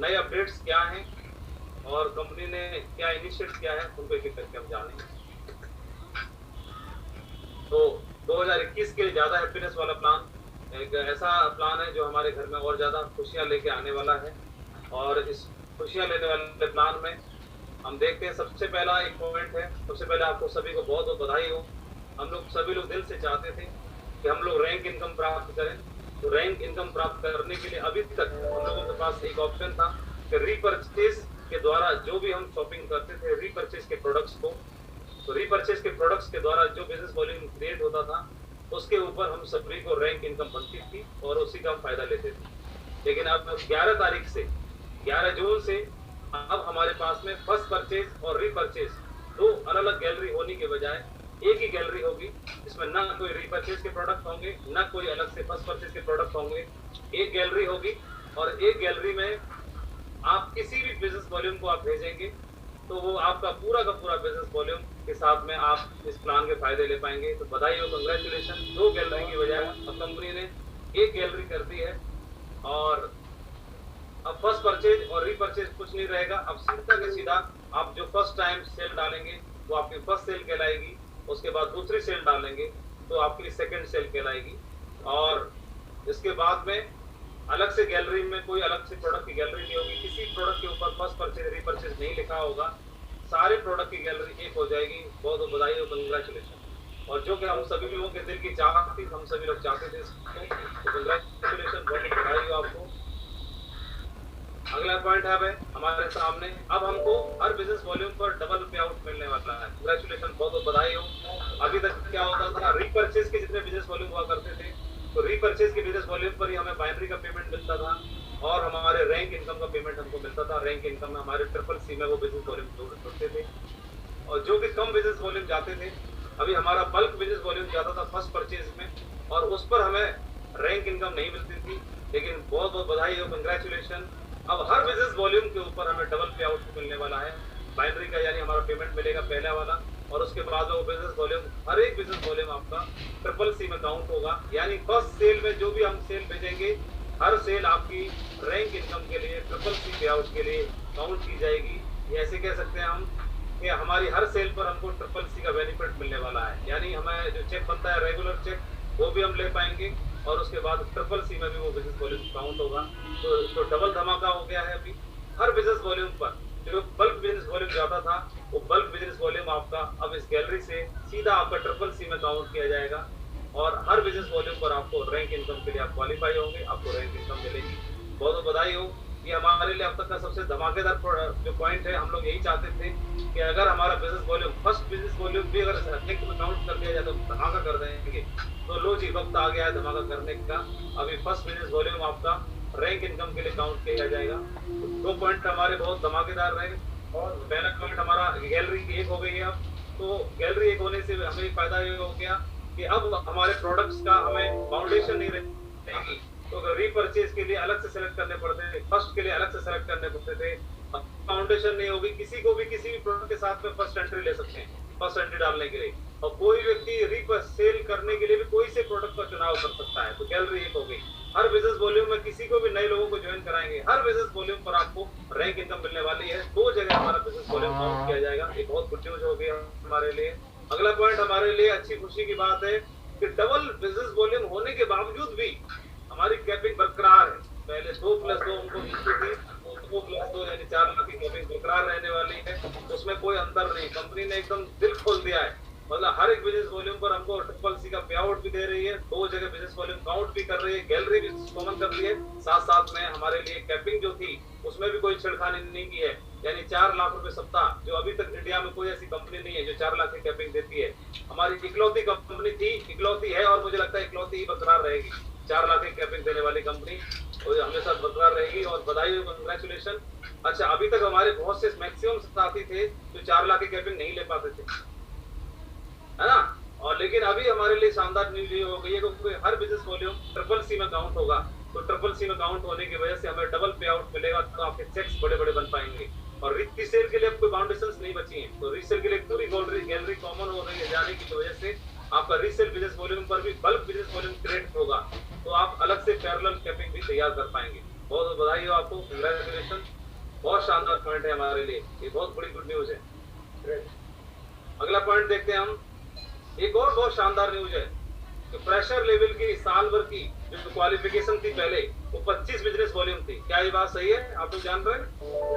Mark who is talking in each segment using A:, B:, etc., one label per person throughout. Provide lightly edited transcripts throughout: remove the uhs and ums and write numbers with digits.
A: नए अपडेट्स क्या हैं और कंपनी ने क्या इनिशिएट किया है, उनको एक एक करके हम जानेंगे। तो 2021 के लिए ज़्यादा हैप्पीनेस वाला प्लान एक ऐसा प्लान है जो हमारे घर में और ज़्यादा खुशियाँ लेके आने वाला है। और इस खुशियाँ लेने वाले प्लान में हम देखते हैं, सबसे पहला एक पॉइंट है। सबसे पहले आपको सभी को बहुत बहुत बधाई हो। हम लोग सभी लोग दिल से चाहते थे कि हम लोग रैंक इनकम प्राप्त करें। तो रैंक इनकम प्राप्त करने के लिए अभी तक हम लोगों के पास एक ऑप्शन था कि रीपरचेज के द्वारा जो भी हम शॉपिंग करते थे रीपरचेज के प्रोडक्ट्स को, तो रीपरचेज के प्रोडक्ट्स के द्वारा जो बिजनेस वॉल्यूम क्रिएट होता था उसके ऊपर हम सभी को रैंक इनकम बनती थी और उसी का हम फायदा लेते थे। लेकिन अब 11 तारीख से 11 जून से अब हमारे पास में फर्स्ट परचेज और रीपरचेज दो अलग अलग गैलरी होने के बजाय एक ही गैलरी होगी, जिसमें ना कोई रीपरचेज के प्रोडक्ट होंगे ना कोई अलग से फर्स्ट परचेज के प्रोडक्ट होंगे। एक गैलरी होगी और एक गैलरी में आप किसी भी बिजनेस वॉल्यूम को आप भेजेंगे तो वो आपका पूरा का पूरा बिजनेस वॉल्यूम के साथ में आप इस प्लान के फायदे ले पाएंगे। तो बधाई हो, कंग्रेचुलेशन। दो गैलरी की बजाय अब कंपनी ने एक गैलरी कर दी है और अब फर्स्ट परचेज और रीपरचेज कुछ नहीं रहेगा। अब सीधा के सीधा आप जो फर्स्ट टाइम सेल डालेंगे वो आपकी फर्स्ट सेल कहलाएगी, उसके बाद दूसरी सेल डालेंगे तो आपकी सेकंड सेल कहलाएगी। और इसके बाद में अलग से गैलरी में कोई अलग से प्रोडक्ट की गैलरी नहीं होगी, किसी प्रोडक्ट के ऊपर फर्स्ट परचेज रीपरचेज नहीं लिखा होगा, सारे प्रोडक्ट की गैलरी एक हो जाएगी। बहुत बहुत बधाई हो, कंग्रेचुलेशन। और जो कि हम सभी लोगों के दिल की चाहत थी, हम सभी लोग चाहते थे इसको, तो कंग्रेचुलेशन, बहुत बधाई हो आपको। अगला पॉइंट है हमारे सामने, अब हमको हर बिजनेस वॉल्यूम पर डबल पे आउट मिलने वाला है। कंग्रेचुलेशन, बहुत बहुत बधाई हो। अभी तक क्या होता था, रीपरचेज के जितने बिजनेस वॉल्यूम हुआ करते थे तो रीपरचेज के बिजनेस वॉल्यूम पर ही हमें बाइनरी का पेमेंट मिलता था और हमारे रैंक इनकम का पेमेंट हमको मिलता था। रैंक इनकम में हमारे ट्रिपल सी में वो बिजनेस वॉल्यूम जोड़ते थे और जो कि कम बिजनेस वॉल्यूम जाते थे, अभी हमारा बल्क बिजनेस वॉल्यूम जाता था फर्स्ट परचेज में और उस पर हमें रैंक इनकम नहीं मिलती थी। लेकिन बहुत बहुत बधाई हो, कंग्रेचुलेशन। अब हर बिजनेस वॉल्यूम के ऊपर हमें डबल पे आउट मिलने वाला है बाइनरी का, यानी हमारा पेमेंट मिलेगा पहला वाला और उसके बाद वो बिजनेस वॉल्यूम, हर एक बिजनेस वॉल्यूम आपका ट्रिपल सी में काउंट होगा। यानी फर्स्ट सेल में जो भी हम सेल भेजेंगे हर सेल आपकी रैंक इनकम के लिए ट्रिपल सी पे आउट के लिए काउंट की जाएगी। ये ऐसे कह सकते हैं हम कि हमारी हर सेल पर हमको ट्रिपल सी का बेनिफिट मिलने वाला है। यानी हमें जो चेक बनता है रेगुलर चेक वो भी हम ले पाएंगे और उसके बाद ट्रिपल सी में भी वो बिजनेस वॉल्यूम काउंट होगा। तो डबल धमाका हो गया है। अभी हर बिजनेस वॉल्यूम पर जो बल्क बिजनेस वॉल्यूम जाता था वो बल्क बिजनेस वॉल्यूम आपका अब इस गैलरी से सीधा आपका ट्रिपल सी में काउंट किया जाएगा और हर बिजनेस वॉल्यूम पर आपको रैंक इनकम के लिए आप क्वालिफाई होंगे, आपको रैंक इनकम मिलेगी। बहुत बहुत बधाई हो। ये हमारे लिए अब तक का सबसे धमाकेदार जो पॉइंट है। हम लोग यही चाहते थे कि अगर हमारा business volume first business volume भी अगर नेक्स्ट में काउंट कर दिया जाए तो धमाका कर देंगे। तो लो जी, वक्त आ गया है धमाका करने का। अभी फर्स्ट बिजनेस वॉल्यूम आपका रैंक इनकम के लिए काउंट किया जाएगा। दो पॉइंट हमारे बहुत धमाकेदार रहे और पहला पॉइंट हमारा गैलरी एक हो गई है। अब तो गैलरी एक होने से हमें फायदा ये हो गया कि अब हमारे प्रोडक्ट्स का हमें फाउंडेशन नहीं रहेगी। तो रीपरचेज के लिए अलग से सेलेक्ट करने पड़ते थे, फर्स्ट के लिए अलग से सेलेक्ट करने पड़ते थे। फाउंडेशन नहीं होगी, किसी को भी किसी भी प्रोडक्ट के साथ में फर्स्ट एंट्री ले सकते हैं, फर्स्ट एंट्री डालने के लिए। और कोई व्यक्ति रीसेल करने के लिए भी कोई से प्रोडक्ट का चुनाव कर सकता है। तो गैलरी एक हो गई। हर बिजनेस वॉल्यूम में किसी को भी नए लोगों को ज्वाइन कराएंगे, हर बिजनेस वॉल्यूम पर आपको रैंक इनकम मिलने वाली है। दो जगह हमारा बिजनेस वॉल्यूम काउंट किया जाएगा। ये बहुत गुड न्यूज हो गया हमारे लिए। अगला पॉइंट हमारे लिए अच्छी खुशी की बात है कि डबल बिजनेस वॉल्यूम होने के बावजूद भी हमारी कैपिंग बरकरार है। पहले 2+2 उनको मिलती थी, 2+2 यानी 4 लाख की कैपिंग बरकरार रहने वाली है। उसमें कोई अंतर नहीं, कंपनी ने एकदम दिल खोल दिया है। मतलब हर एक बिजनेस वॉल्यूम पर हमको ट्रिपल सी का पे आउट भी दे रही है, दो जगह बिजनेस वॉल्यूम काउंट भी कर रही है, गैलरी भी कॉमन कर रही है। साथ साथ में हमारे लिए कैपिंग जो थी उसमें भी कोई छेड़खानी नहीं की है। यानी 4 लाख रुपए सप्ताह, जो अभी तक इंडिया में कोई ऐसी कंपनी नहीं है जो 4 लाख की कैपिंग देती है। हमारी इकलौती कंपनी थी, इकलौती है और मुझे लगता है इकलौती ही बरकरार रहेगी। 4 लाख की कैपिंग देने वाली कंपनी हमेशा बरकरार रहेगी और बधाई हो, कंग्रेचुलेशन। अच्छा, अभी तक हमारे बहुत से मैक्सिमम साथी थे जो 4 लाख की कैपिंग नहीं ले पाते थे, है ना। और लेकिन अभी हमारे लिए शानदार न्यूज ये हो गई है क्योंकि हर बिजनेस वॉल्यूम ट्रिपल सी में काउंट होगा। तो ट्रिपल सी में काउंट होने की वजह से हमें डबल पे आउट मिलेगा, तो आपके चेक्स बड़े बड़े बन पाएंगे। और रीसेल के लिए अब कोई बाउंडेशंस नहीं बची हैं। तो रीसेल के लिए पूरी गैलरी कॉमन हो रही है जाने की वजह से आपका रीसेल बिजनेस वॉल्यूम पर भी बल्क बिजनेस वॉल्यूम क्रिएट होगा। तो आप अलग से पैरेलल कैपिंग भी तैयार कर पाएंगे। बहुत बहुत बधाई हो आपको, कंग्रेचुलेशन। बहुत शानदार पॉइंट है हमारे लिए, ये बहुत बड़ी गुड न्यूज है। अगला पॉइंट देखते हैं हम। एक और बहुत शानदार न्यूज है कि फ्रेशर लेवल की साल भर की जो क्वालिफिकेशन थी पहले, वो 25 बिजनेस वॉल्यूम थी। क्या ये बात सही है? आप लोग जान रहे हैं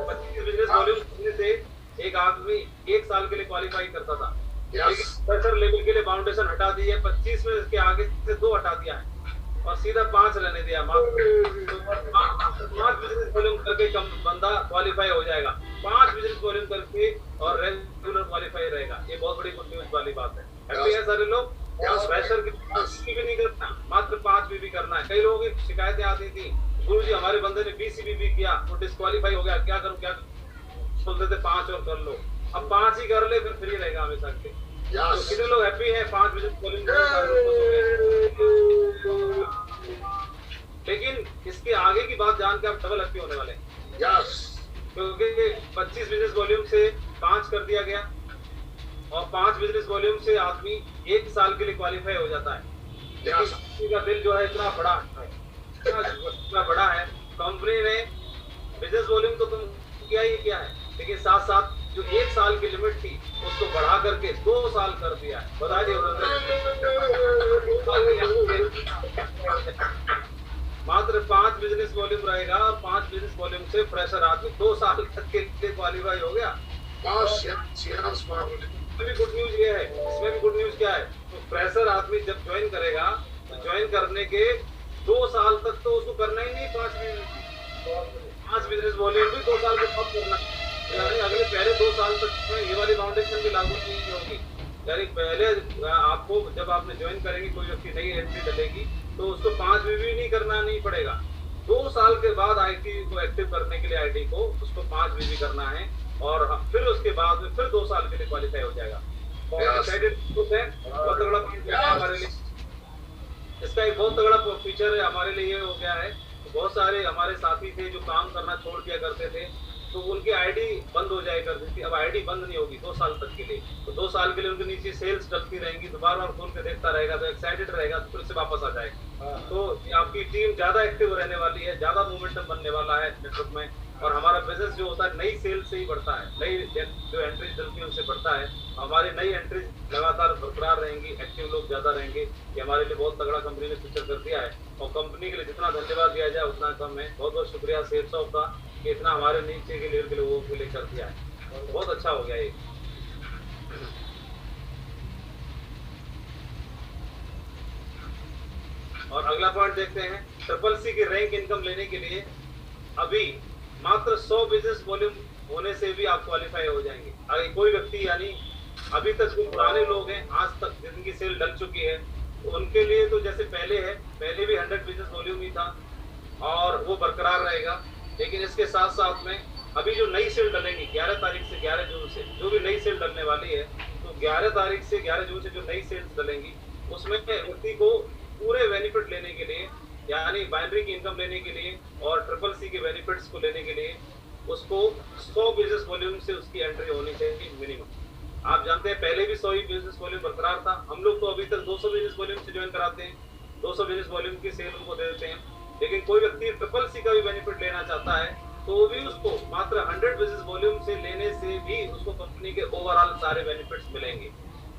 A: 25 बिजनेस वॉल्यूम से एक आदमी एक साल के लिए क्वालिफाई करता था। लेकिन फ्रेशर लेवल के लिए बाउंडेशन हटा दी है, 25 में इसके आगे से 2 हटा दिया है और सीधा 5 रहने दिया। 5 बिजनेस वॉल्यूम करके कम बंदा क्वालिफाई हो जाएगा, 5 बिजनेस वॉल्यूम करके और रेगुलर क्वालिफाई रहेगा। ये बहुत बड़ी गुड न्यूज वाली बात है। हैप्पी है सारे लोग? फ्रेशर की भी नहीं करना, मात्र 5 बीबी करना है। कई लोगों की शिकायतें आती थी, गुरुजी हमारे बंदे ने 20 बीबी किया तो डिस्क्वालीफाई हो गया, क्या करूं क्या बोलते थे 5 और कर लो। अब 5 ही कर ले, फिर फ्री रहेगा हमेशा के। तो कितने लोग हैप्पी हैं 5 बिजनेस वॉल्यूम? लेकिन इसके आगे की बात जान के आप डबल हैप्पी होने वाले हैं, क्योंकि 25 बिजनेस वॉल्यूम से 5 कर दिया गया और 5 बिजनेस वॉल्यूम से आदमी 1 साल के लिए क्वालिफाई हो जाता है। लेकिन किसी का दिल जो है इतना बड़ा है, इतना बड़ा है, कंपनी ने बिजनेस वॉल्यूम तो तुम किया ही क्या है, लेकिन साथ साथ जो 1 साल की लिमिट थी उसको बढ़ा करके 2 साल कर दिया है। बता दिए मात्र 5 बिजनेस वॉल्यूम रहेगा और 5 बिजनेस वॉल्यूम से फ्रेशर आदमी 2 साल तक के लिए क्वालिफाई हो गया। भी गुड न्यूज ये है, इसमें भी गुड न्यूज क्या है, तो फ्रेशर आदमी जब ज्वाइन करेगा तो ज्वाइन करने के 2 साल तक तो उसको करना ही नहीं 5 बिजनेस वॉल्यूम भी 2 साल के बाद करना, यानी अगले पहले 2 साल तक ये वाली फाउंडेशन भी लागू नहीं होगी। यानी पहले आपको जब आपने ज्वाइन करेंगे, कोई व्यक्ति नई एंट्री डलेगी तो उसको 5 बीबी नहीं करना नहीं पड़ेगा। 2 साल के बाद आईटी को एक्टिव करने के लिए आईटी को उसको 5 बीबी करना है और फिर उसके बाद में फिर 2 साल के लिए क्वालिफाई हो जाएगा। बहुत तगड़ा हमारे लिए, इसका एक बहुत तगड़ा फीचर है हमारे लिए ये हो गया है। बहुत सारे हमारे साथी थे जो काम करना छोड़ दिया करते थे, तो उनकी आईडी बंद हो जाया करती थी। अब आईडी बंद नहीं होगी 2 साल तक के लिए, तो 2 साल के लिए उनके नीचे सेल्स डलती रहेंगी, तो बार बार खोल के देखता रहेगा, तो एक्साइटेड रहेगा, तो फिर से वापस आ जाएगा। तो आपकी टीम ज्यादा एक्टिव रहने वाली है, ज्यादा मोमेंटम बनने वाला है नेटवर्क में, और हमारा बिजनेस जो होता है नई सेल से ही बढ़ता है, नई जो एंट्रीज चलती है उनसे बढ़ता है। हमारी नई एंट्रीज लगातार बरकरार रहेंगी, एक्टिव लोग ज्यादा रहेंगे। ये हमारे लिए बहुत तगड़ा कंपनी ने फीचर कर दिया है और कंपनी के लिए जितना धन्यवाद दिया जाए उतना कम है। बहुत बहुत शुक्रिया सेल्स ऑफ का कि इतना हमारे नीचे के लेवल के लोगों के लिए कर दिया है, बहुत अच्छा हो गया ये। और अगला पॉइंट देखते हैं, ट्रिपल सी की रैंक इनकम लेने के लिए अभी मात्र 100 बिजनेस वॉल्यूम होने से भी आप क्वालिफाई हो जाएंगे। अगर कोई व्यक्ति यानी अभी तक जो पुराने लोग हैं, आज तक जिनकी सेल डल चुकी है, उनके लिए तो जैसे पहले है, पहले भी 100 बिजनेस वॉल्यूम ही था और वो बरकरार रहेगा। लेकिन इसके साथ साथ में अभी जो नई सेल डलेंगी 11 तारीख से 11 जून से जो भी नई सेल डलने वाली है, तो 11 तारीख से 11 जून से जो नई सेल्स डलेंगी उसमें व्यक्ति को पूरे बेनिफिट लेने के लिए, यानी बाइनरी की इनकम लेने के लिए और ट्रिपल सी के बेनिफिट्स को लेने के लिए उसको 100 बिजनेस वॉल्यूम से उसकी एंट्री होनी चाहिए मिनिमम। आप जानते हैं पहले भी 100 ही बिजनेस वॉल्यूम बरकरार था, हम लोग तो अभी तक 200 बिजनेस वॉल्यूम से ज्वाइन कराते हैं, 200 बिजनेस वॉल्यूम की सेल उनको देते हैं। लेकिन कोई व्यक्ति ट्रिपल सी का भी बेनिफिट लेना चाहता है तो भी उसको मात्र 100 बिजनेस वॉल्यूम से लेने से भी उसको कंपनी के ओवरऑल सारे बेनिफिट्स मिलेंगे।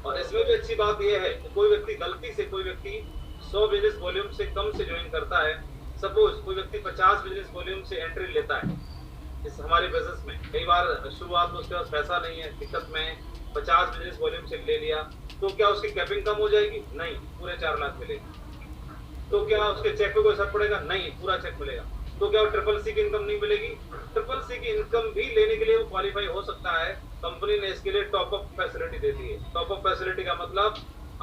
A: और इसमें भी अच्छी बात यह है कि कोई व्यक्ति गलती से 100 बिजनेस वॉल्यूम से कम से ज्वाइन करता है, सपोज कोई व्यक्ति 50 बिजनेस वॉल्यूम से एंट्री लेता है इस हमारे बिजनेस में, कई बार शुरुआत में उसके पास पैसा नहीं है, दिक्कत में है, 50 बिजनेस वॉल्यूम से ले लिया, तो क्या उसकी कैपिंग कम हो जाएगी? नहीं, पूरे 4 लाख मिलेगी। तो क्या उसके चेक पे कोई असर पड़ेगा? नहीं, पूरा चेक मिलेगा। तो क्या वो ट्रिपल सी की इनकम नहीं मिलेगी? ट्रिपल सी की इनकम भी लेने के लिए वो क्वालिफाई हो सकता है। कंपनी ने इसके लिए टॉप अप फैसिलिटी दे दी है। टॉप अप फैसिलिटी का मतलब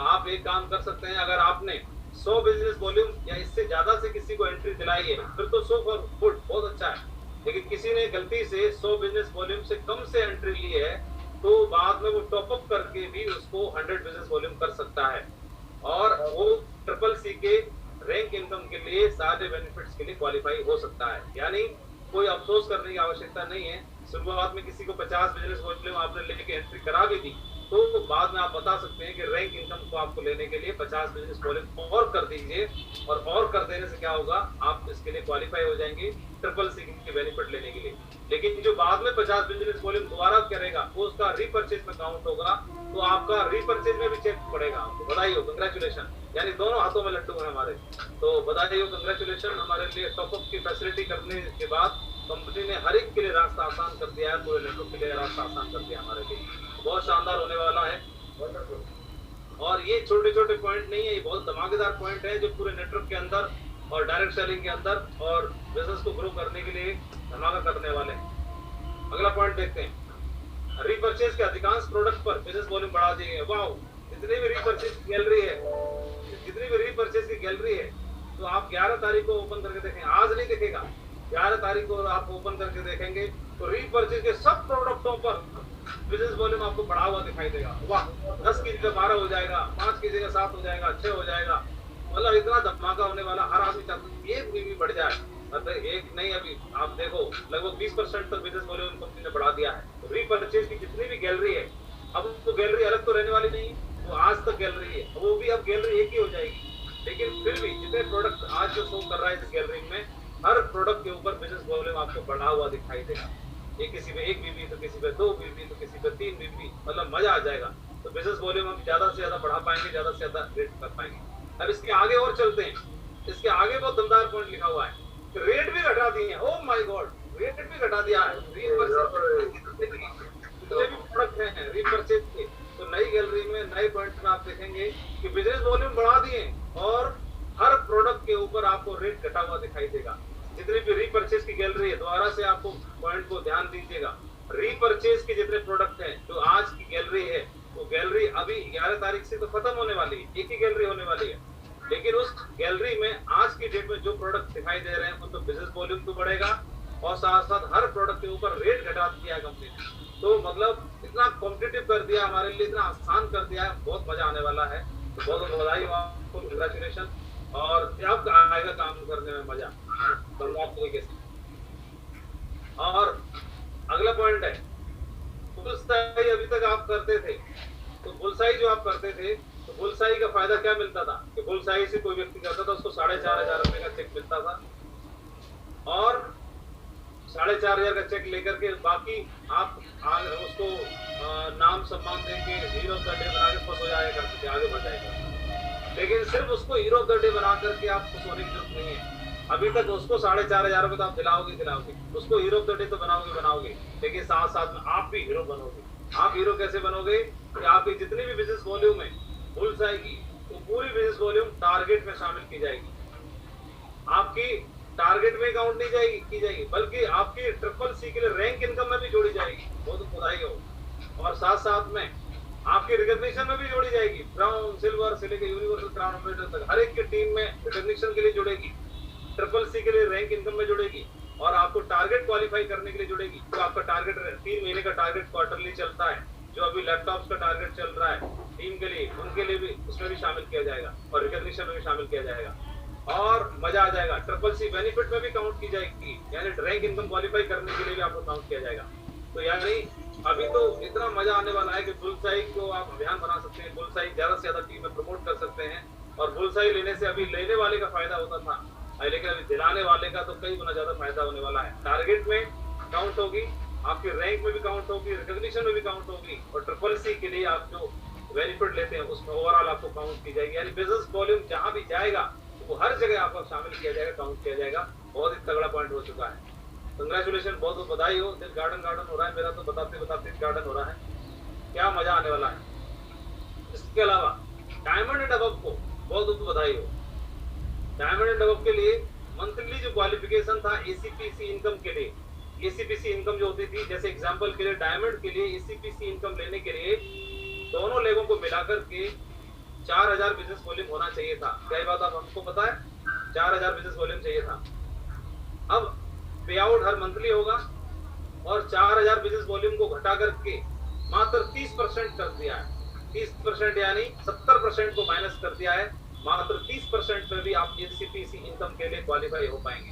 A: आप एक काम कर सकते हैं, अगर आपने 100 बिजनेस वॉल्यूम या इससे ज्यादा से किसी को एंट्री दिलाई है फिर तो सो फॉर गुड, बहुत अच्छा है। लेकिन किसी ने गलती से 100 बिजनेस वॉल्यूम से कम से एंट्री ली है तो बाद में वो टॉप अप करके भी उसको 100 बिजनेस वॉल्यूम कर सकता है और वो ट्रिपल सी के रैंक इनकम के लिए सारे बेनिफिट्स के लिए क्वालिफाई हो सकता है। यानी कोई अफसोस करने की आवश्यकता नहीं है। शुरुआत में किसी को 50 बिजनेस वॉल्यूम आपने लेके एंट्री करा भी दी तो बाद में आप बता सकते हैं कि रैंक इनकम को आपको लेने के लिए 50 बिजनेस वॉल्यूम और कर दीजिए, और कर देने से क्या होगा, आप इसके लिए क्वालिफाई हो जाएंगे ट्रिपल सी के बेनिफिट लेने के लिए। लेकिन जो बाद में 50 बिजनेस वॉल्यूम दोबारा करेगा वो उसका रीपर्चेज में काउंट होगा, तो आपका रीपर्चेज में भी चेक पड़ेगा आपको। बधाई हो, कंग्रेचुलेशन। यानी दोनों हाथों में लड्डू है हमारे, तो बधाई हो, कंग्रेचुलेशन। हमारे लिए टॉपअप की फैसिलिटी करने के बाद कंपनी ने हर एक के लिए रास्ता आसान कर दिया है, पूरे नेटवर्क के लिए रास्ता आसान कर दिया हमारे लिए। बहुत शानदार होने वाला है। और ये छोटे छोटे पॉइंट नहीं है, ये बहुत धमाकेदार पॉइंट है जो पूरे नेटवर्क के अंदर और डायरेक्ट सेलिंग के अंदर और बिजनेस को ग्रो करने के लिए धमाका करने वाले हैं। अगला पॉइंट देखते हैं, रीपर्चेज के अधिकांश प्रोडक्ट पर बिजनेस वॉल्यूम बढ़ा दिए गए। वाओ, जितनी भी रीपर्चेज की गैलरी है, जितनी भी रीपर्चेज की गैलरी है, तो आप 11 तारीख को ओपन करके देखें, आज नहीं दिखेगा, 11 तारीख को आप ओपन करके देखेंगे तो रीपर्चेज के सब प्रोडक्टों पर बिजनेस वॉल्यूम आपको बढ़ा हुआ दिखाई देगा। वाह, 10 की जगह 12 हो जाएगा, 5 की जगह 7 हो जाएगा, 6 हो जाएगा। मतलब इतना धमाका होने वाला, हर आदमी चाहता है एक भी बढ़ जाए। मतलब एक नहीं, अभी आप देखो लगभग 20% तक बिजनेस वॉल्यूम कंपनी ने बढ़ा दिया है। तो रीपर्चेज की जितनी भी गैलरी है, अब तो गैलरी अलग तो रहने वाली नहीं, तो आज तक गैलरी है, वो भी अब गैलरी एक ही हो जाएगी। लेकिन फिर भी जितने प्रोडक्ट आज जो शो कर रहा है इस गैलरी में, हर प्रोडक्ट के ऊपर बिजनेस वॉल्यूम आपको बढ़ा हुआ दिखाई देगा। ये किसी पे 1 बीबी, तो किसी पे 2 बीबी, तो किसी पे 3 बीबी, मतलब मजा आ जाएगा। तो बिजनेस वॉल्यूम हम ज्यादा से ज्यादा बढ़ा पाएंगे, ज्यादा से ज्यादा रेट कर पाएंगे। अब इसके आगे और चलते हैं, इसके आगे बहुत दमदार पॉइंट लिखा हुआ है, रेट भी घटा दिए हैं। ओह माय गॉड, रेट भी घटा दिया है। जितने भी प्रोडक्ट हैं रीपर्चेज के, तो नई गैलरी में नए पॉइंट में आप देखेंगे कि बिजनेस वॉल्यूम बढ़ा दिए और हर प्रोडक्ट के ऊपर आपको रेट घटा हुआ दिखाई देगा। जितनी भी रीपर्चेज की गैलरी है, दोबारा से आपको पॉइंट को ध्यान दीजिएगा, रीपर्चेज के जितने प्रोडक्ट हैं जो आज की गैलरी है, वो गैलरी अभी 11 तारीख से तो खत्म होने वाली है, एक ही गैलरी होने वाली है। लेकिन उस गैलरी में आज की डेट में जो प्रोडक्ट दिखाई दे रहे हैं उन तो बिजनेस वॉल्यूम तो बढ़ेगा और साथ साथ हर प्रोडक्ट के ऊपर रेट घटा दिया कंपनी ने। तो मतलब इतना कॉम्पिटिटिव कर दिया हमारे लिए, इतना आसान कर दिया है, बहुत मजा आने वाला है। तो बहुत बहुत बधाई हो आपको, कंग्रेचुलेशन। और अब आएगा काम करने में मजा बंगाल तरीके से। और अगला पॉइंट है, बुलसाई अभी तक आप करते थे, तो बुलसाई जो आप करते थे, तो बुलसाई का फायदा क्या मिलता था कि बुलसाई से कोई व्यक्ति करता था, उसको 4,500 रुपए का चेक मिलता था और 4,500 का चेक लेकर के बाकी आप उसको नाम सम्मान देके हीरो ऑफ द डे बना के खुश हो जाया करते थे, आगे बढ़ जाएगा। लेकिन सिर्फ उसको हीरो ऑफ द डे बना करके आप खुश होने की जरूरत नहीं है। अभी तक उसको 4,500 रुपए तो आप दिलाओगे, उसको हीरो ऑफ द डे तो बनाओगे, लेकिन साथ साथ में आप भी हीरो बनोगे। आप हीरो कैसे बनोगे कि आपकी जितनी भी बिजनेस वॉल्यूम है बुलसाई की, वो पूरी बिजनेस वॉल्यूम टारगेट में शामिल की जाएगी। आपकी टारगेट में काउंट नहीं की जाएगी, बल्कि आपकी ट्रिपल सी के लिए रैंक इनकम में भी जोड़ी जाएगी। बहुत बधाई हो। और साथ साथ में आपकी रिकॉग्निशन में भी जोड़ी जाएगी, ब्राउन, सिल्वर से लेकर यूनिवर्सल क्राउन एम्बेसडर तक हर एक की टीम में रिकॉग्निशन के लिए जुड़ेगी, ट्रिपल सी के लिए रैंक इनकम में जुड़ेगी और आपको टारगेट क्वालिफाई करने के लिए जुड़ेगी। तो आपका टारगेट 3 महीने का टारगेट क्वार्टरली चलता है, जो अभी लैपटॉप्स का टारगेट चल रहा है टीम के लिए, उनके लिए भी उसमें भी शामिल किया जाएगा और रिकॉग्निशन में भी शामिल किया जाएगा और मजा आ जाएगा। ट्रिपल सी बेनिफिट में भी काउंट की जाएगी, यानी रैंक इनकम क्वालिफाई करने के लिए भी आपको काउंट किया जाएगा। तो यानी अभी तो इतना मजा आने वाला है कि बुलसाई को आप अभियान बना सकते हैं, बुलसाई ज्यादा से ज्यादा टीम में प्रमोट कर सकते हैं। और बुलसाई लेने से अभी लेने वाले का फायदा होता था, लेकिन अभी दिलाने वाले का तो कई गुना ज्यादा फायदा होने वाला है। टारगेट में काउंट होगी, आपकी रैंक में भी काउंट होगी, रिकॉग्निशन में भी काउंट होगी और ट्रिपल सी के लिए आप जो बेनिफिट लेते हैं उसमें ओवरऑल आपको काउंट की जाएगी। यानी बिजनेस वॉल्यूम जहां भी जाएगा वो हर जगह आपको शामिल किया जाएगा, काउंट किया जाएगा। बहुत ही तगड़ा पॉइंट हो चुका है। कंग्रेचुलेशन, बहुत बहुत बधाई हो। दिल गार्डन हो रहा है मेरा तो, बताते बताते गार्डन हो रहा है, क्या मजा आने वाला है। इसके अलावा डायमंड एंड अबव को बहुत बहुत बधाई हो। डायमंड एंड अबव के लिए मंथली जो क्वालिफिकेशन था एसीपीसी इनकम के लिए, एसीपीसी इनकम जो होती थी, जैसे एग्जांपल के लिए डायमंड के लिए एसीपीसी इनकम लेने के लिए दोनों लेवों को मिलाकर के 4,000 बिजनेस वॉल्यूम होना चाहिए था। क्या बात आप हमको पता है? 4,000 बिजनेस वॉल्यूम चाहिए था। अब पे आउट हर मंथली होगा और 4,000 बिजनेस वॉल्यूम को घटा करके मात्र 30% कर दिया है। 30% यानी 70% को माइनस कर दिया है, मात्र 30% पे भी आप एसीपीसी इनकम के लिए क्वालिफाई हो पाएंगे।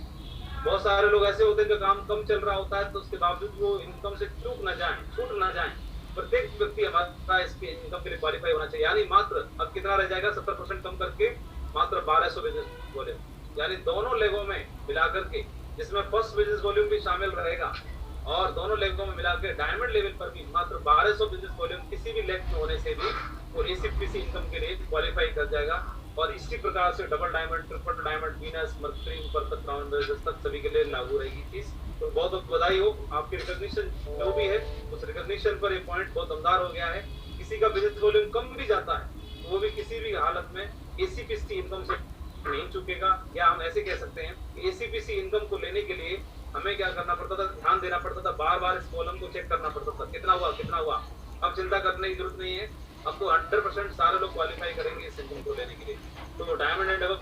A: बहुत सारे लोग ऐसे होते हैं जो काम कम चल रहा होता है तो उसके बावजूद वो इनकम से छूट ना जाए। प्रत्येक व्यक्ति हमारा इसके इनकम के लिए क्वालिफाई होना चाहिए। यानी मात्र अब कितना रह जाएगा, 70% कम करके मात्र 1,200 बिजनेस वॉल्यूम, यानी दोनों लेगों में मिलाकर के, जिसमें फर्स्ट बिजनेस वॉल्यूम भी शामिल रहेगा और दोनों लेगों में मिला के डायमंड लेवल पर भी मात्र 1200 बिजनेस वॉल्यूम किसी भी लेग में होने से भी वो एसीपीसी इनकम के लिए क्वालिफाई कर जाएगा। और इसी प्रकार से double diamond, triple diamond, Venus, mercury, ऊपर तक क्राउन तक सभी के लिए लागू रहेगी चीज। तो बहुत बहुत बधाई हो, आपकी रिकॉग्निशन जो भी है उस रिकॉग्निशन पर ये पॉइंट बहुत दमदार हो गया है। किसी का बिजनेस वॉल्यूम कम भी जाता है तो वो भी किसी भी हालत में एसीपीसी इनकम से नहीं चुकेगा। या हम ऐसे कह सकते हैं कि एसीपीसी इनकम को लेने के लिए हमें क्या करना पड़ता था, ध्यान देना पड़ता था, बार बार इस कॉलम को चेक करना पड़ता था, कितना हुआ कितना हुआ। अब चिंता करने की जरूरत नहीं है, अब तो 100% सारे लोग क्वालिफाई करेंगे इस इनकम को लेने के लिए। तो डायमंड एंड अब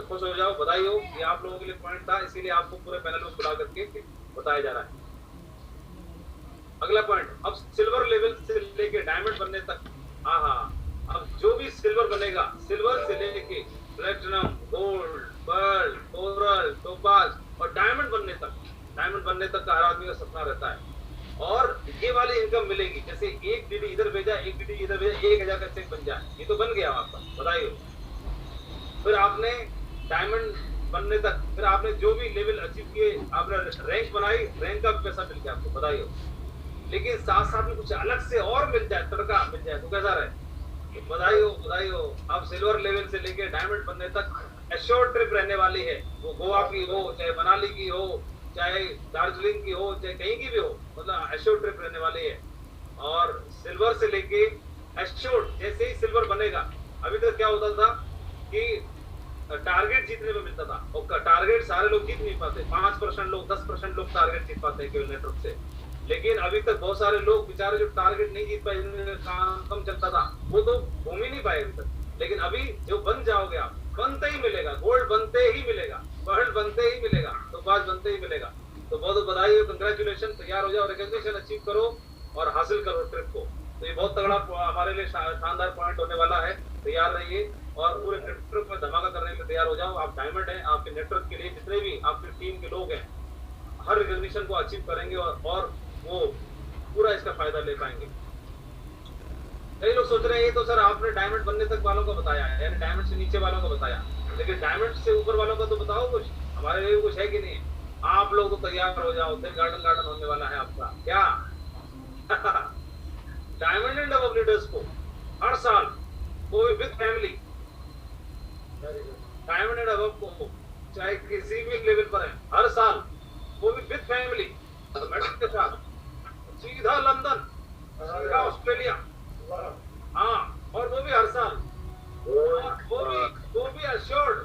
A: खुश हो जाओ, बधाई हो, ये आप लोगों के लिए पॉइंट था, इसीलिए आपको पूरे पैनल में बुला करके बताया जा रहा है। अगला पॉइंट, अब सिल्वर लेवल से लेके डायमंड बनने तक, अब जो भी सिल्वर बनेगा, सिल्वर से लेके platinum, gold, pearl, coral, topaz और डायमंड बनने तक का हर आदमी का सपना रहता है। और ये वाली इनकम मिलेगी, जैसे एक डीडी इधर भेजा, एक डीडी इधर भेजा, 1000 का चेक बन जाए, ये तो बन गया आपका, बधाई हो। फिर आपने डायमंड बनने तक, फिर आपने जो भी लेवल अचीव किए, आपने रैंक बनाई, रैंक का पैसा मिल गया आपको, बधाई हो। लेकिन साथ साथ में कुछ अलग से और मिल जाए, तड़का मिल जाए, तो कैसा रहे, बधाई हो, बधाई हो। अब सिल्वर लेवल से लेके डायमंड बनने तक एश्योर्ड ट्रिप रहने वाली है, वो गोवा की हो, चाहे मनाली की हो, चाहे दार्जिलिंग की हो, चाहे कहीं की भी हो, मतलब एश्योर्ड ट्रिप रहने वाली है। और सिल्वर से लेके एश्योर्ड, जैसे ही सिल्वर बनेगा, अभी तक क्या होता था कि टारगेट जीतने में मिलता था, और टारगेट सारे लोग जीत नहीं पाते, 5% लोग, 10% लोग टारगेट जीत पाते हैं केवल नेटवर्क से। लेकिन अभी तक बहुत सारे लोग बेचारे जो टारगेट नहीं जीत पाए, काम कम चलता था, वो तो घूम ही नहीं पाए अभी तक। लेकिन अभी जो बन जाओगे आप, बनते ही मिलेगा, गोल्ड बनते ही मिलेगा, पर्ल बनते ही मिलेगा, तो बाज बनते ही मिलेगा। तो बहुत बधाई हो, कंग्रेचुलेशन, तैयार हो जाओ, रिकॉग्निशन अचीव करो और हासिल करो ट्रिप को। तो ये बहुत तगड़ा हमारे लिए शानदार पॉइंट होने वाला है, तैयार रहिए और पूरे ट्रिप में धमाका करने के लिए तैयार हो जाओ। आप डायमंड हैं, आपके नेटवर्क के लिए जितने भी आपकी टीम के लोग हैं, हर रिकॉग्निशन को अचीव करेंगे और वो पूरा इसका फायदा ले पाएंगे। कई लोग सोच रहे हैं ये तो सर आपने डायमंड बनने तक वालों को बताया है, यानी डायमंड से नीचे वालों को बताया, लेकिन डायमंड से ऊपर वालों का तो बताओ कुछ, हमारे लिए कुछ है कि नहीं। आप लोग तो तैयार हो जाओ, गार्डन होने वाला है आपका क्या। डायमंड एंड अबव लीडर्स को हर साल कोई with family, diamond and above को चाहे किसी भी लेवल पर है, हर साल वो भी विद फैमिली के साथ सीधा लंदन, सीधा ऑस्ट्रेलिया, हाँ, और वो भी हर साल, वो भी अश्योर्ड,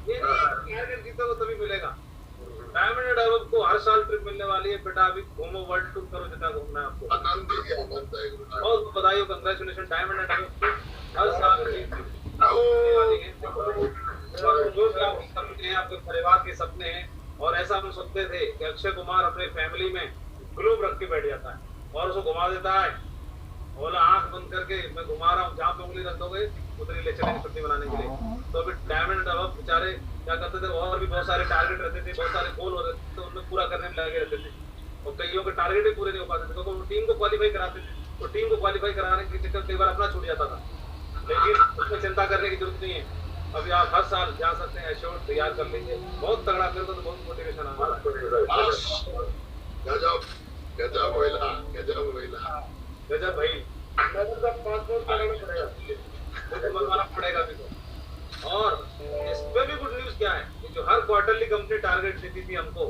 A: ये नहीं टारगेट जीतोगे तभी मिलेगा। डायमंड एंड अबव को हर साल ट्रिप मिलने वाली है बेटा, अभी घूमो, वर्ल्ड टूर करो, जितना घूमना है आपको। बहुत बधाई हो, कंग्रेचुलेशन, डायमंड एंड अबव को हर साल मिलने वाली है। जो भी आपके सपने हैं, आपके परिवार के सपने हैं, और ऐसा हम सुनते थे कि अक्षय कुमार अपने फैमिली में ग्लोब रख के बैठ जाता है और उसको घुमा देता है, बोला आंख बंद करके मैं घुमा रहा हूँ, जहाँ पे उंगली रख दोगे उतनी ले चलेंगे छुट्टी बनाने के लिए। तो अभी डायमंड अबव बेचारे क्या करते थे, और भी बहुत सारे टारगेट रहते थे, बहुत सारे गोल होते थे, तो उनमें पूरा करने में लगे रहते थे, और कईयों के टारगेट भी पूरे नहीं हो पाते थे, क्योंकि वो टीम को क्वालिफाई कराते थे, तो टीम को क्वालिफाई कराने के चक्कर कई बार अपना छूट जाता था। लेकिन उसमें चिंता करने की जरूरत नहीं है, अभी आप हर साल जा सकते हैं, एश्योर्ड तैयार कर लीजिए, बहुत तगड़ा कर दो तो बहुत मोटिवेशन आता है। गजब भाई, पासपोर्ट मंगवाना पड़ेगा अभी तो। और इसमें भी गुड न्यूज क्या है कि जो हर क्वार्टरली कंपनी टारगेट देती थी हमको,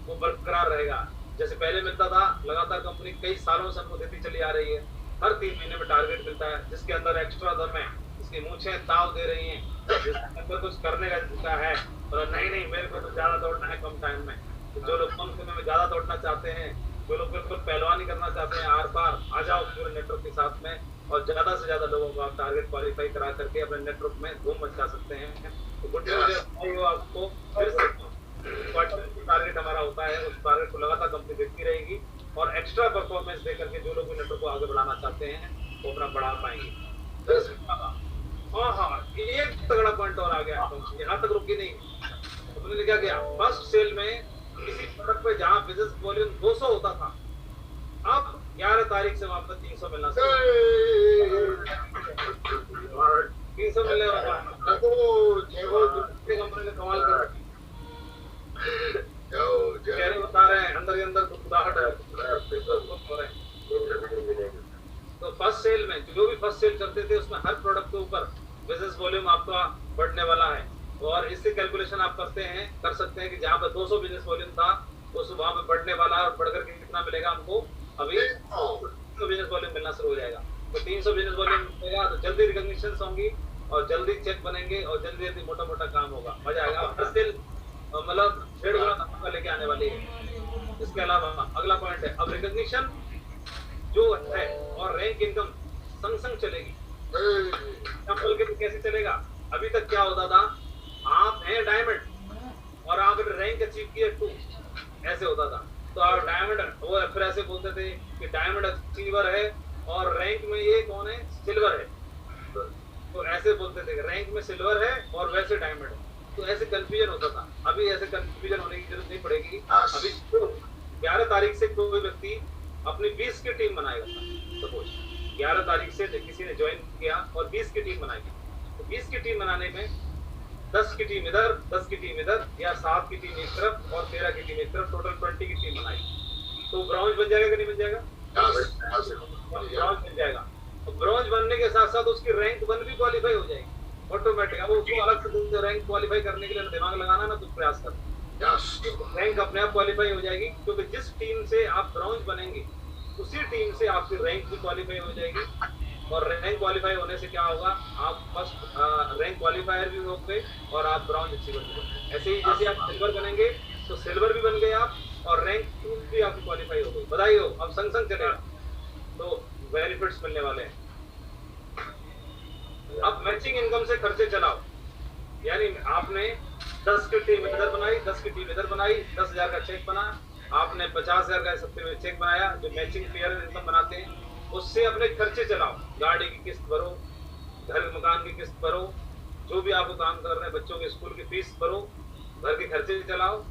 A: वो बरकरार रहेगा। जैसे पहले मिलता था, लगातार कंपनी कई सालों से हमको देती चली आ रही है, हर 3 महीने में टारगेट मिलता है, जिसके अंदर एक्स्ट्रा दम है, इसकी मूंछें ताव दे रही हैं, जिसके अंदर कुछ करने का है, और नहीं मेरे को तो ज्यादा दौड़ना है कम टाइम में। तो जो लोग कम समय में ज्यादा दौड़ना चाहते हैं, जो लोग बिल्कुल पहलवानी करना चाहते हैं, आर पार आ जाओ पूरे नेटवर्क के साथ में, और ज्यादा से ज्यादा लोगों को आप टारगेट क्वालिफाई करा करके अपने नेटवर्क में धूम मचा सकते हैं। तो गुड न्यूज़ आपको फिर से क्वार्टरली टारगेट हमारा होता है, उस टारगेट को लगातार कंपनी देखती रहेगी, और एक्स्ट्रा परफॉर्मेंस देकर के जो लोग नेटवर्क को आगे बढ़ाना चाहते हैं वो अपना बढ़ा पाएंगे। हाँ, एक तगड़ा पॉइंट और आ गया, यहाँ तक रुकी नहीं, उन्होंने क्या किया, फर्स्ट सेल में किसी प्रोडक्ट पे जहाँ बिजनेस वॉल्यूम 200 होता था, अब 11 तारीख से वहां पर 300 मिलना, 300 मिलने वाला कंपनी ने कमाल कर रखी। बता रहे हैं अंदर के अंदर करते थे उसमें हर प्रोडक्ट के ऊपर बिजनेस वॉल्यूम आपका बढ़ने वाला है। और इससे कैलकुलेशन आप कर सकते हैं कि जहाँ पर 200 बिजनेस वॉल्यूम था उस वहाँ पे बढ़ने वाला है और बढ़कर के कितना मिलेगा हमको, अभी 300 बिजनेस वॉल्यूम मिलना शुरू हो जाएगा। तो 300 बिजनेस वॉल्यूम मिलेगा तो जल्दी रिकॉग्निशन होंगी और जल्दी चेक बनेंगे और जल्दी जल्दी मोटा मोटा काम होगा, मजा आएगा। हर सेल मतलब 1.5 गुना नफा लेके आने वाली है। इसके अलावा अगला पॉइंट है, अब रिकॉग्निशन जो है और रैंक इनकम संग संग चलेगी। एग्जाम्पल के कैसे चलेगा, अभी तक क्या होता था, आप हैं डायमंड और आपने रैंक अचीव किया 2, ऐसे होता था। तो आप डायमंड, वो फिर ऐसे बोलते थे कि डायमंड अचीवर है और रैंक में ये कौन है, सिल्वर है। तो ऐसे बोलते थे रैंक में सिल्वर है और वैसे डायमंड है। तो ऐसे कंफ्यूजन होता था। अभी ऐसे कंफ्यूजन होने की जरूरत नहीं पड़ेगी। अभी 11 तारीख से कोई व्यक्ति अपनी 20 की टीम बनाएगा, सपोज 11 तारीख से किसी ने ज्वाइन किया और 20 की टीम बनाएगी। तो 20 की टीम बनाने में 10 की टीम इधर, 10 की टीम इधर, या 7 की टीम एक तरफ और 13 की टीम एक तरफ, टोटल 20 की टीम बनाएगी। तो ब्रॉन्ज बन जाएगा कि नहीं बन जाएगा? ब्रॉन्ज बन जाएगा। तो ब्रॉन्ज बनने के साथ साथ उसकी रैंक 1 भी क्वालिफाई हो जाएगी ऑटोमेटिक। अब उसको अलग से रैंक क्वालिफाई करने के लिए दिमाग लगाना ना, तो प्रयास कर, रैंक अपने आप क्वालिफाई हो जाएगी। क्योंकि जिस टीम से आप ब्रॉन्ज बनेंगे उसी टीम से आपकी रैंक भी क्वालिफाई हो जाएगी। और रैंक क्वालिफाई होने से क्या होगा, आप फर्स्ट रैंक क्वालिफायर भी होंगे और आप ब्रॉन्ज अचीवर भी होंगे। ऐसे ही जैसे आप सिल्वर बनेंगे तो सिल्वर भी बन गए आप और रैंक 2 भी आपकी क्वालिफाई हो गई। बधाई हो, अब संग संग चलेगा तो बेनिफिट्स मिलने वाले हैं। अब मैचिंग इनकम से खर्चे चलाओ, यानी आपने 10 की टीम इधर बनाई, 10 की टीम इधर बनाई, 10,000 का चेक बना, आपने 50,000 का सप्ते में चेक बनाया, जो मैचिंग पेयर इनकम बनाते हैं, उससे अपने खर्चे चलाओ। गाड़ी की किस्त भरो, घर मकान की किस्त भरो, जो भी आपको काम कर रहे हैं, बच्चों के स्कूल की फीस भरो, घर के खर्चे चलाओ।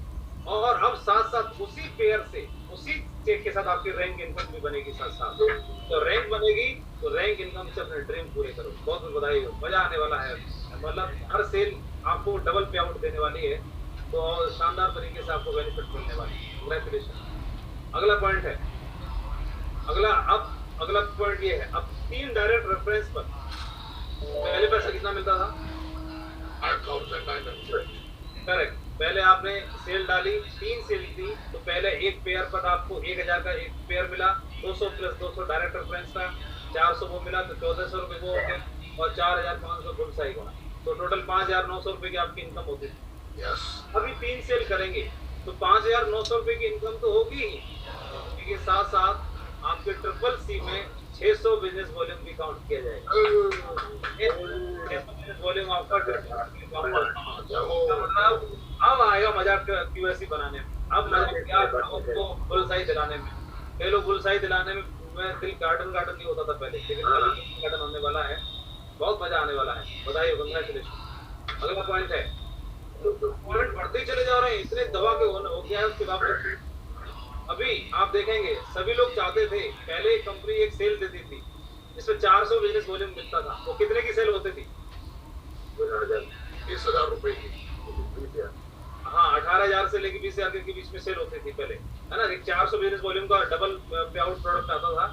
A: और अब साथ साथ उसी पेयर से, उसी चेक के साथ आपकी रैंक इनकम भी बनेगी साथ साथ। तो रैंक बनेगी तो रैंक इनकम से अपने ड्रीम पूरे करो। बहुत बहुत बधाई हो, मजा आने वाला है। मतलब हर सेल आपको डबल पे आउट देने वाली है, तो शानदार तरीके से आपको बेनिफिट मिलने वाली है। कांग्रेचुलेशन। अगला पॉइंट है, अगला पॉइंट ये है, अब 3 डायरेक्ट रेफरेंस पर पहले पैसा कितना मिलता था? 8,900। करेक्ट। पहले आपने सेल डाली, 3 सेल थी, तो पहले एक पेयर पर आपको 1,000 का एक पेयर मिला, 200 प्लस 200 डायरेक्ट रेफरेंस का, 400 वो मिला, तो 1,400 रुपए वो होते और 4,500 बुलसाई का, तो टोटल 5,900 रुपए की आपकी इनकम होती थी। अभी 3 सेल करेंगे तो 5,900 रुपए की इनकम तो होगी ही, लेकिन साथ साथ आपके ट्रिपल सी में 600 बिजनेस वॉल्यूम भी काउंट किया जाएगा। बिजनेस वॉल्यूम आपका मतलब अब आएगा मजा क्यूएससी बनाने में। अब मजा क्या आपको बुलसाई दिलाने में। कई लोग बुलसाई दिलाने में दिल गार्डन नहीं होता था पहले, लेकिन गार्डन होने वाला है, बहुत मजा आने वाला है। बधाई हो, कांग्रेचुलेशन। अगला पॉइंट है, पॉइंट बढ़ते ही चले जा रहे हैं, इतने दवा के हो गया है उसके बाद। अभी आप देखेंगे सभी लोग चाहते थे, पहले कंपनी एक सेल देती थी जिसमें 400 बिजनेस वॉल्यूम मिलता था। वो कितने की सेल होती थी?
B: 20,000 रुपए की।
A: हाँ, 18,000 से लेकर 20,000 के बीच में सेल होती थी पहले, है ना। एक 400 बिजनेस वॉल्यूम का डबल पे आउट प्रोडक्ट आता था।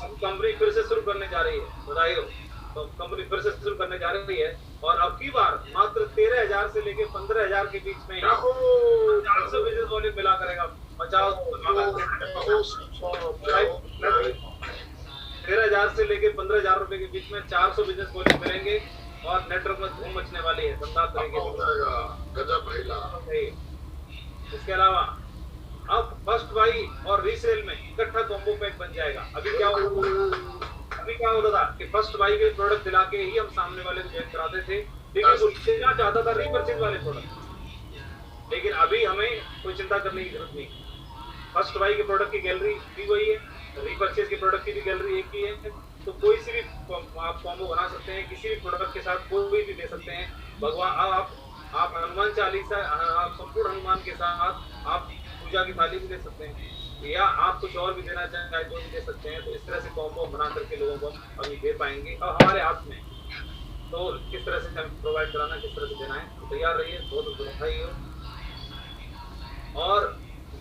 A: अब कंपनी फिर से शुरू करने जा रही है, बधाई हो। तो कंपनी फिर से शुरू करने जा रही है और अब की बार मात्र 13,000 से लेकर 15,000 के बीच में 400 बिजनेस वॉल्यूम मिला करेगा। बचाओ, 13,000 से लेकर 15,000 रुपए के बीच में 400 बिजनेस वॉल्यूम मिलेंगे और नेटवर्क में धूम मचने वाली है शानदार तरीके से। इसके अलावा अब फर्स्ट बाई और रीसेल में इकट्ठा कॉम्बो पैक बन जाएगा। अभी क्या होता था कि फर्स्ट बाई के प्रोडक्ट दिला के ही हम सामने वाले को ज्वाइन कराते थे, लेकिन वो लेना चाहता था रीपरचेज वाले प्रोडक्ट। लेकिन अभी हमें कोई चिंता करने की जरूरत नहीं। फर्स्ट बाई के प्रोडक्ट की गैलरी भी वही है, रीपरचेज के प्रोडक्ट की भी गैलरी एक ही है। तो कोई सी भी आप कॉम्बो बना सकते हैं, किसी भी प्रोडक्ट के साथ कोई भी दे सकते हैं। भगवान आप हनुमान चालीसा, आप संपूर्ण हनुमान के साथ आप पूजा की थाली भी दे सकते हैं, या आप कुछ और भी देना चाहें तो भी दे सकते हैं। तो इस तरह से कॉम्बो बना करके लोगों को अभी दे पाएंगे और हमारे हाथ में। तो किस तरह से हमें प्रोवाइड कराना, किस तरह से देना है, तो तैयार रहिए। बहुत बधाई हो। और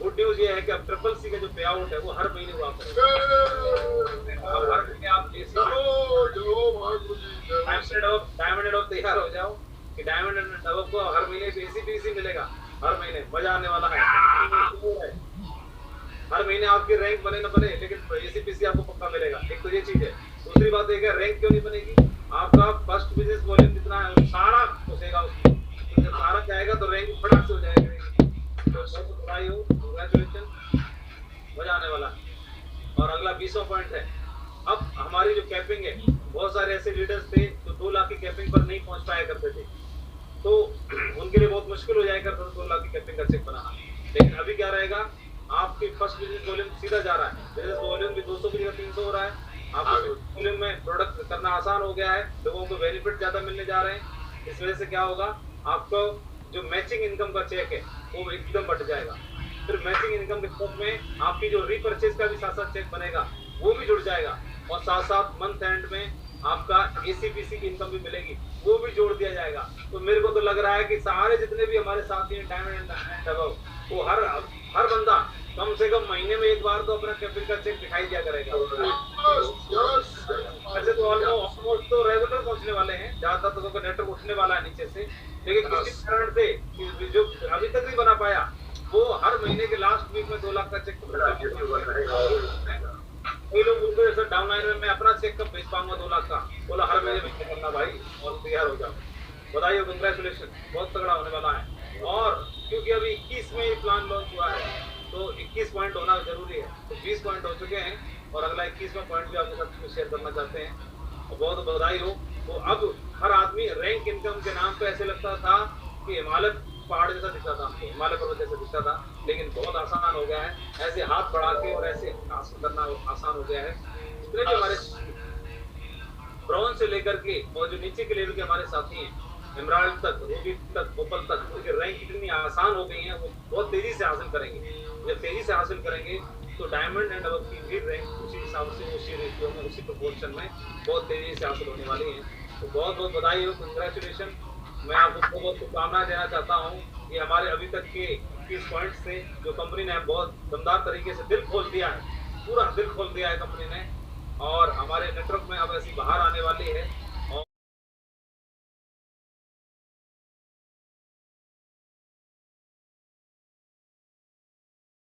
A: गुड न्यूज ये है कि अब ट्रिपल सी का जो पे आउट है वो हर महीने हुआ करेगा। अब हर महीने आप डायमंड ऑफ तैयार हो जाओ कि डायमंड एंड डबल को हर महीने एसीपीसी मिलेगा, हर महीने मजा आने वाला है। हर महीने आपकी रैंक बने ना बने, लेकिन एसीपीसी आपको पक्का मिलेगा। एक तो ये चीज है। दूसरी बात एक है, रैंक क्यों नहीं बनेगी, आपका फर्स्ट बिजनेस वॉल्यूम जितना है वो सारा घुसेगा उसमें, जब सारा जाएगा तो रैंक फटाक से हो जाएगा। तो बहुत बधाई हो, कांग्रेचुलेशन, मजा आने वाला है। और अगला 20वां पॉइंट है, अब हमारी जो कैपिंग है, बहुत सारे ऐसे लीडर्स थे जो 2 लाख की कैपिंग पर नहीं पहुंच पाया करते थे, तो उनके लिए बहुत मुश्किल हो जाया करता था 2 लाख की कैपिंग का चेक बनाना। लेकिन अभी क्या रहेगा, आपकी फर्स्ट बिजनेस वॉल्यूम सीधा जा रहा है, बिजनेस वॉल्यूम भी 200 की जगह 300 हो रहा है। आपके वॉल्यूम में प्रोडक्ट करना आसान हो गया है, लोगों को बेनिफिट ज्यादा मिलने जा रहे हैं। इस वजह से क्या होगा, आपको जो मैचिंग इनकम का चेक है वो एकदम बढ़ जाएगा। फिर मैचिंग इनकम के साथ में आपकी जो रीपरचेज का भी साथ साथ चेक बनेगा वो भी जुड़ जाएगा, और साथ साथ मंथ एंड में आपका एसीपीसी की इनकम भी मिलेगी, वो भी जोड़ दिया जाएगा। तो मेरे को तो लग रहा है कि सारे जितने भी हमारे साथी हैं डायमंड एंड अबव, वो हर बंदा कम से कम महीने में एक बार तो अपना कैपिटल का चेक दिखाई दिया करेगा। वैसे तो ऑलमोस्ट तो रेगुलर पहुंचने वाले हैं, ज्यादातर तो नेटवर्क उठने वाला है नीचे से, लेकिन किसी कारण से जो अभी तक नहीं बना पाया वो हर महीने के लास्ट वीक में 2 लाख का चेक कई लोग बोलते हैं सर डाउन लाइन में मैं अपना चेक कब भेज पाऊंगा 2 लाख का, बोला हर महीने भेज करना भाई और तैयार हो जाओ। बधाई हो, कंग्रेचुलेशन, बहुत तगड़ा होने वाला है। और क्योंकि अभी 21 में ये प्लान लॉन्च हुआ है तो 21 पॉइंट होना जरूरी है, तो 20 पॉइंट हो चुके हैं और अगला 21वां पॉइंट भी आपके साथ शेयर करना चाहते हैं, और बहुत बधाई हो। तो अब हर आदमी रैंक इनकम के नाम पे ऐसे लगता था कि हिमालय पहाड़ जैसा दिखता था हमको, हिमालय पर्वत जैसा दिखता था, लेकिन बहुत आसान हो गया है, ऐसे हाथ बढ़ा के और ऐसे हासिल करना आसान हो गया है। जितने भी हमारे ब्रॉन्ज से लेकर के और जो नीचे के लेवल के हमारे साथी हैं, एमराल्ड तक, रूबी तक, ओपल तक, उनकी रैंक इतनी आसान हो गई है, वो बहुत तेजी से हासिल करेंगे। जब तेजी से हासिल करेंगे तो डायमंड एंड अबव की भी रैंक उसी हिसाब से, उसी रेशियो में, उसी प्रोपोर्शन में बहुत तेजी से हासिल होने वाली है। तो बहुत बहुत बधाई हो, कंग्रेचुलेशन। मैं आपको बहुत शुभकामनाएं देना चाहता हूँ कि हमारे अभी तक के 21 पॉइंट से जो कंपनी ने बहुत दमदार तरीके से दिल खोल दिया है, पूरा दिल खोल दिया है कंपनी ने, और हमारे नेटवर्क में अब ऐसी बाहर आने वाली है।